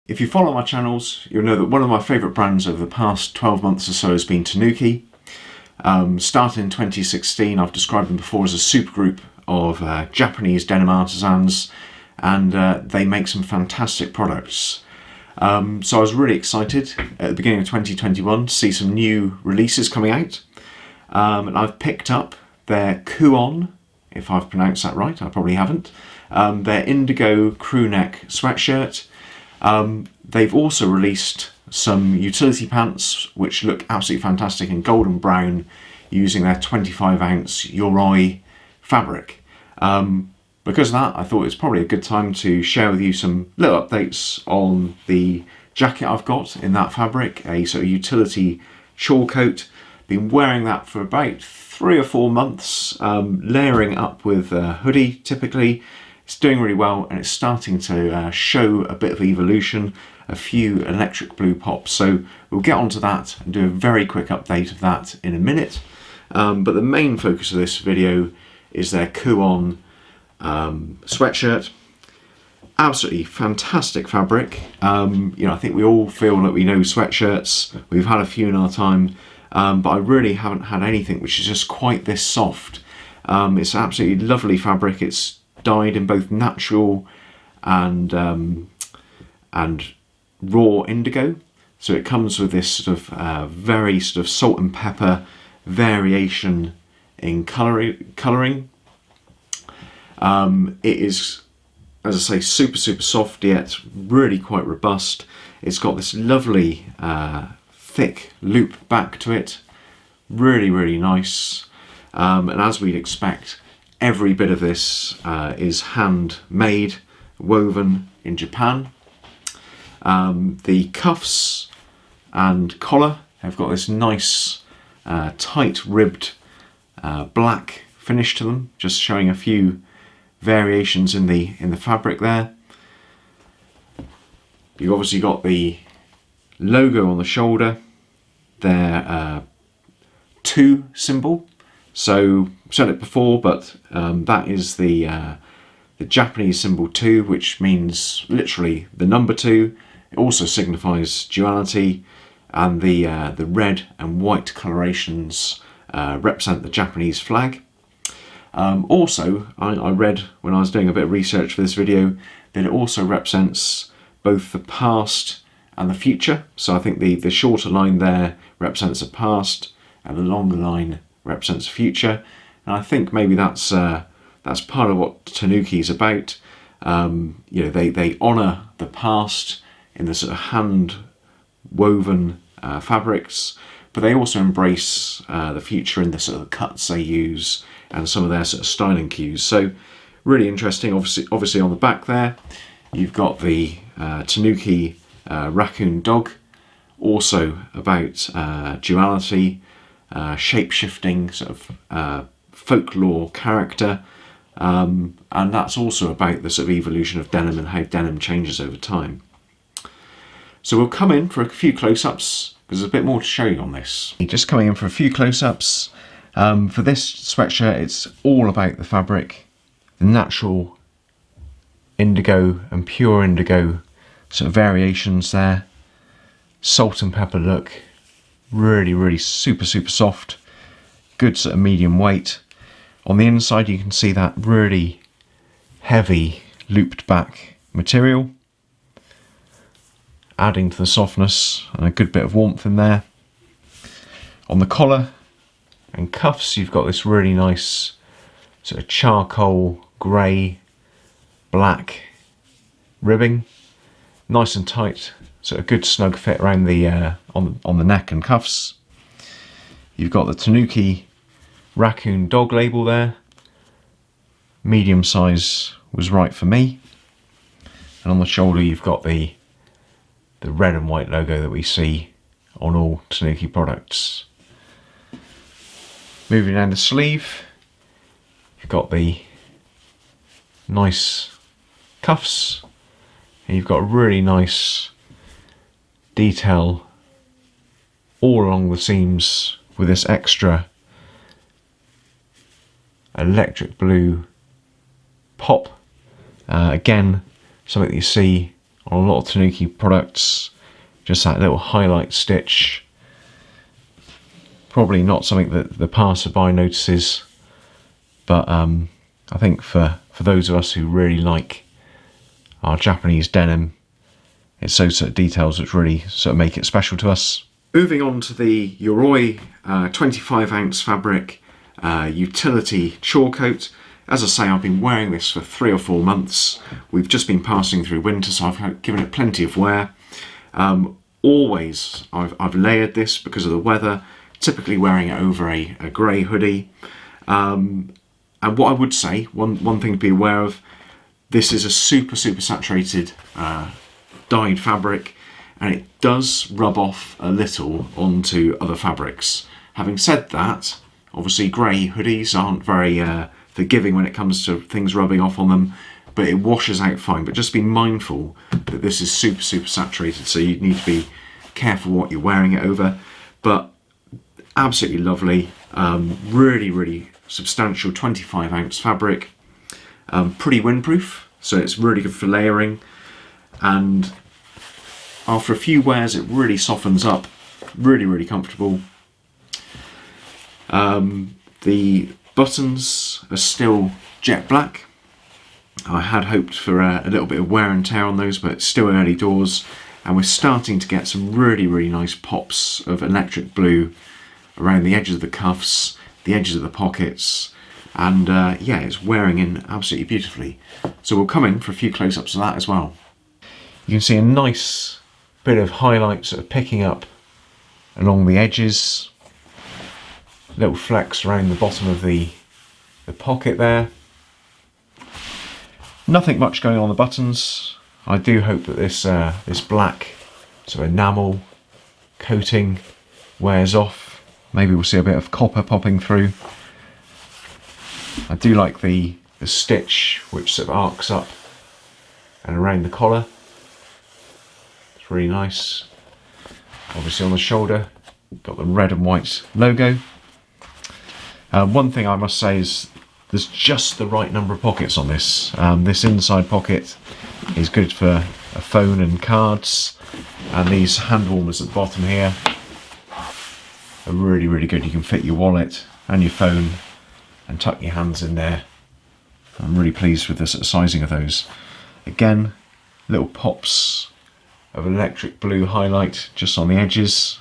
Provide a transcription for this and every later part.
If you follow my channels, you'll know that one of my favourite brands over the past 12 months or so has been Tanuki. Started in 2016, I've described them before as a supergroup of Japanese denim artisans, and they make some fantastic products. So I was really excited at the beginning of 2021 to see some new releases coming out. And I've picked up their Kuon, if I've pronounced that right, I probably haven't, their Indigo Crewneck sweatshirt. They've also released some utility pants which look absolutely fantastic in golden brown using their 25-ounce Yoroi fabric. Because of that, I thought it was probably a good time to share with you some little updates on the jacket I've got in that fabric, a sort of utility Chore coat. Been wearing that for about 3 or 4 months, layering up with a hoodie typically. It's doing really well, and it's starting to show a bit of evolution, a few electric blue pops. So we'll get onto that and do a very quick update of that in a minute. But the main focus of this video is their Kuon sweatshirt. Absolutely fantastic fabric. I think we all feel that we know sweatshirts. We've had a few in our time, but I really haven't had anything which is just quite this soft. It's absolutely lovely fabric. It's dyed in both natural and raw indigo, so it comes with this sort of very sort of salt and pepper variation in colouring. It is, as I say, super soft yet really quite robust. It's got this lovely thick loop back to it, really nice, and as we'd expect, every bit of this is handmade, woven in Japan. The cuffs and collar have got this nice tight ribbed black finish to them, just showing a few variations in the fabric there. You've obviously got the logo on the shoulder, their 2 symbol. So I've said it before, but that is the Japanese symbol 2, which means literally the number 2. It also signifies duality, and the red and white colorations represent the Japanese flag. Also, I read when I was doing a bit of research for this video that it also represents both the past and the future. So I think the shorter line there represents the past, and the longer line represents the future. And I think maybe that's part of what Tanuki is about. They honour the past in the sort of hand woven fabrics, but they also embrace the future in the sort of cuts they use and some of their sort of styling cues. So really interesting. Obviously on the back there you've got the Tanuki raccoon dog, also about duality, shape-shifting sort of folklore character, and that's also about the sort of evolution of denim and how denim changes over time. So we'll come in for a few close-ups because there's a bit more to show you on this. Just coming in for a few close-ups. For this sweatshirt, it's all about the fabric, the natural indigo and pure indigo sort of variations there. Salt and pepper look, really super soft, good sort of medium weight. On the inside you can see that really heavy looped back material, adding to the softness and a good bit of warmth in there. On the collar and cuffs you've got this really nice sort of charcoal grey black ribbing, nice and tight, so a good snug fit around the on the neck and cuffs. You've got the Tanuki raccoon dog label there. Medium size was right for me. And on the shoulder you've got the red and white logo that we see on all Tanuki products. Moving down the sleeve, you've got the nice cuffs, and you've got a really nice detail all along the seams with this extra electric blue pop. Again, something that you see on a lot of Tanuki products. Just that little highlight stitch. Probably not something that the passerby notices, but I think for those of us who really like our Japanese denim, it's those sort of details which really sort of make it special to us. Moving on to the Yoroi 25-ounce fabric utility chore coat. As I say, I've been wearing this for 3 or 4 months. We've just been passing through winter, so I've given it plenty of wear. Always, I've layered this because of the weather, typically wearing it over a grey hoodie. And what I would say, one thing to be aware of, this is a super saturated dyed fabric, and it does rub off a little onto other fabrics. Having said that, obviously grey hoodies aren't very forgiving when it comes to things rubbing off on them, but it washes out fine. But just be mindful that this is super saturated, so you need to be careful what you're wearing it over. But absolutely lovely, really substantial 25-ounce fabric, pretty windproof, so it's really good for layering, and after a few wears it really softens up, really comfortable. The buttons are still jet black. I had hoped for a little bit of wear and tear on those, but it's still early doors, and we're starting to get some really nice pops of electric blue around the edges of the cuffs, the edges of the pockets, and yeah, it's wearing in absolutely beautifully. So we'll come in for a few close-ups of that as well. You can see a nice bit of highlight sort of picking up along the edges. Little flecks around the bottom of the pocket there. Nothing much going on the buttons. I do hope that this black sort of enamel coating wears off. Maybe we'll see a bit of copper popping through. I do like the stitch which sort of arcs up and around the collar. It's really nice. Obviously on the shoulder, got the red and white logo. One thing I must say is there's just the right number of pockets on this. This inside pocket is good for a phone and cards, and these hand warmers at the bottom here are really good. You can fit your wallet and your phone and tuck your hands in there. I'm really pleased with the sizing of those. Again, little pops of electric blue highlight just on the edges.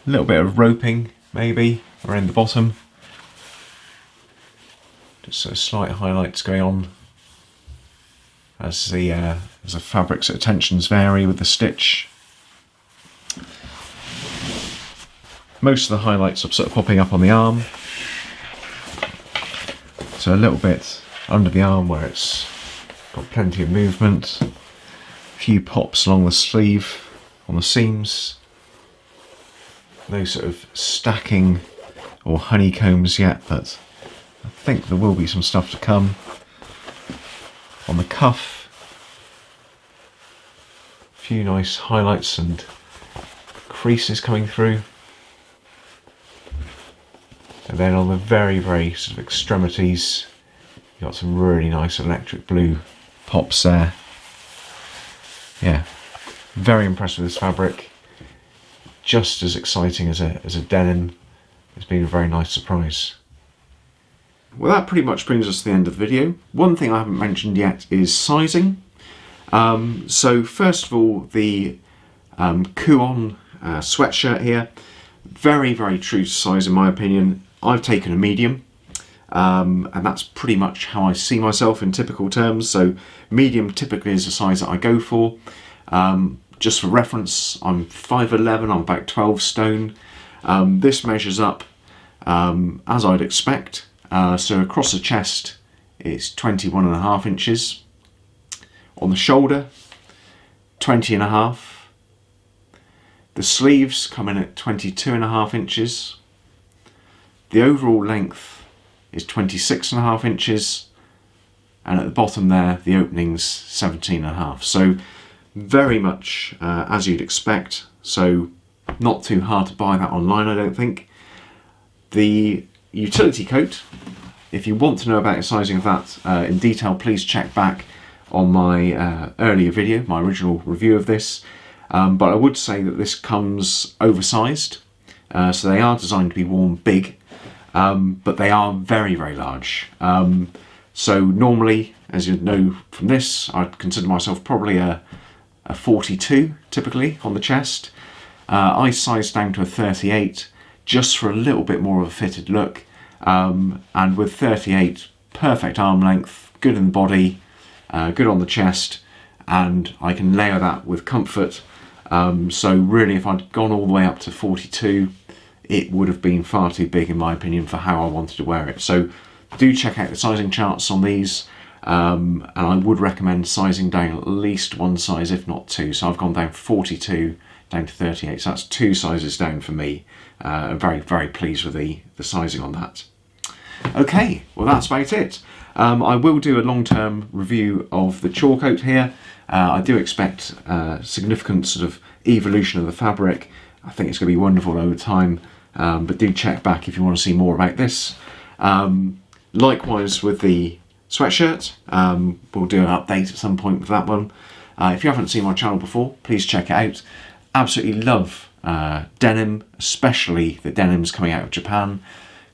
A little bit of roping maybe around the bottom. Just sort of slight highlights going on as the fabric sort of tensions vary with the stitch. Most of the highlights are sort of popping up on the arm. So a little bit under the arm where it's got plenty of movement. A few pops along the sleeve on the seams. No sort of stacking or honeycombs yet, but I think there will be some stuff to come. On the cuff, a few nice highlights and creases coming through. And then on the very sort of extremities, you've got some really nice electric blue pops there. Yeah, very impressed with this fabric. Just as exciting as a denim. It's been a very nice surprise. Well, that pretty much brings us to the end of the video. One thing I haven't mentioned yet is sizing. So first of all, the Kuon sweatshirt here, very true to size in my opinion. I've taken a medium, and that's pretty much how I see myself in typical terms. So medium typically is the size that I go for. Just for reference, I'm 5'11", I'm about 12 stone. This measures up as I'd expect. So across the chest it's 21.5 inches. On the shoulder, 20.5. The sleeves come in at 22.5 inches. The overall length is 26.5 inches. And at the bottom there, the opening's 17.5. So very much as you'd expect. So not too hard to buy that online, I don't think. The utility coat, if you want to know about the sizing of that in detail, please check back on my earlier video, my original review of this, but I would say that this comes oversized, so they are designed to be worn big, but they are very, very large. So normally, as you know from this, I'd consider myself probably a 42 typically on the chest. I sized down to a 38 just for a little bit more of a fitted look, and with 38, perfect arm length, good in the body, good on the chest, and I can layer that with comfort. So really, if I'd gone all the way up to 42, it would have been far too big in my opinion for how I wanted to wear it. So do check out the sizing charts on these, and I would recommend sizing down at least one size, if not two. So I've gone down 42 down to 38, so that's 2 sizes down for me. I'm very, very pleased with the sizing on that. Okay, well that's about it. I will do a long-term review of the Chore coat here. I do expect significant sort of evolution of the fabric. I think it's going to be wonderful over time, but do check back if you want to see more about this. Likewise with the sweatshirt, we'll do an update at some point with that one. If you haven't seen my channel before, please check it out. Absolutely love denim, especially the denims coming out of Japan.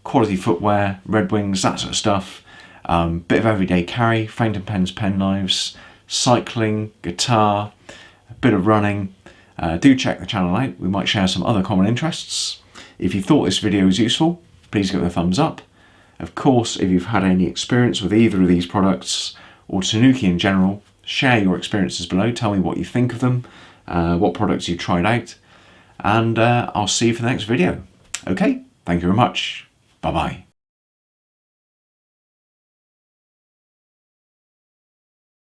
Quality footwear, Red Wings, that sort of stuff. Bit of everyday carry, fountain pens, pen knives, cycling, guitar, a bit of running. Do check the channel out, we might share some other common interests. If you thought this video was useful, please give it a thumbs up. Of course, if you've had any experience with either of these products, or Tanuki in general, share your experiences below, tell me what you think of them, what products you've tried out, and I'll see you for the next video. Okay, thank you very much, bye bye.